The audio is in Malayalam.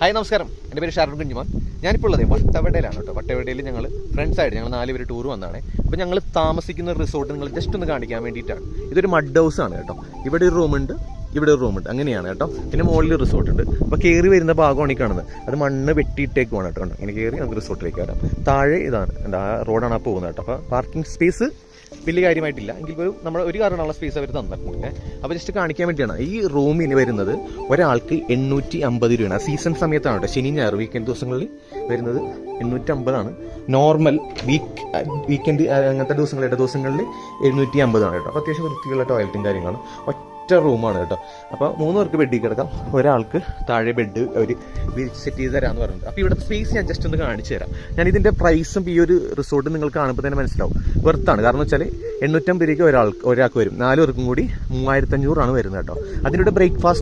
ഹായ് നമസ്കാരം, എൻ്റെ പേര് ഷാരൂഖ് കുഞ്ഞുമോൻ. ഞാനിപ്പോൾ ഉള്ളത് വട്ടവടയിലാണ് കേട്ടോ. വട്ടവടയിൽ ഞങ്ങൾ ഫ്രണ്ട്സായിട്ട് ഞങ്ങൾ 4 പേര് ടൂർ വന്നതാണ്. അപ്പോൾ ഞങ്ങൾ താമസിക്കുന്ന റിസോർട്ട് നിങ്ങൾ ജസ്റ്റ് ഒന്ന് കാണിക്കാൻ വേണ്ടിയിട്ടാണ്. ഇതൊരു മഡ് ഹൗസ് ആണ് കേട്ടോ. ഇവിടെ ഒരു റൂമുണ്ട്, ഇവിടെ ഒരു റൂമുണ്ട്, അങ്ങനെയാണ് കേട്ടോ. പിന്നെ മുകളിൽ റിസോർട്ട് ഉണ്ട്. അപ്പോൾ കയറി വരുന്ന ഭാഗമാണ് ഈ കാണുന്നത്. അത് മണ്ണ് വെട്ടിയിട്ടേക്കുവാണ് കേട്ടോ. ഇങ്ങനെ കയറി നമുക്ക് റിസോർട്ടിലേക്ക് വരാം. താഴെ ഇതാണ് ആ റോഡാണ് ആ പോകുന്നത് കേട്ടോ. അപ്പോൾ പാർക്കിംഗ് സ്പേസ് വലിയ കാര്യമായിട്ടില്ല, എങ്കിൽ പോലും നമ്മൾ ഒരു കാരണമുള്ള സ്പേസ് അവർ തന്നിട്ടുണ്ട്. അപ്പോൾ ജസ്റ്റ് കാണിക്കാൻ വേണ്ടിയാണ്. ഈ റൂമിന് വരുന്നത് ഒരാൾക്ക് 850 രൂപയാണ്. സീസൺ സമയത്താണ് കേട്ടോ, ശനി ഞായർ വീക്കെൻഡ് ദിവസങ്ങളിൽ വരുന്നത് 850 നോർമൽ വീക്കെൻഡ് അങ്ങനത്തെ ദിവസങ്ങളിൽ 750 കേട്ടോ. അപ്പോൾ അത്യാവശ്യം വൃത്തിയുള്ള ടോയ്ലറ്റും കാര്യങ്ങളും. ഒറ്റ റൂമാണ് കേട്ടോ. അപ്പോൾ 3 പേർക്ക് ബെഡിൽ കിടക്കാം, ഒരാൾക്ക് താഴെ ബെഡ് അവർ സെറ്റ് ചെയ്ത് തരാമെന്ന് പറഞ്ഞിട്ടുണ്ട്. അപ്പോൾ ഇവിടുത്തെ സ്പേസ് ഞാൻ ജസ്റ്റ് ഒന്ന് കാണിച്ചു തരാം. ഞാൻ ഇതിൻ്റെ പ്രൈസും ഈ ഒരു റിസോർട്ട് നിങ്ങൾ കാണുമ്പോൾ തന്നെ മനസ്സിലാവും, വെർത്താണ്. കാരണം വെച്ചാൽ 850 രൂപയ്ക്ക് ഒരാൾക്ക് വരും. 4 പേർക്കും കൂടി 3500 വരുന്നത് കേട്ടോ. അതിലൂടെ ബ്രേക്ക്ഫാസ്റ്റ്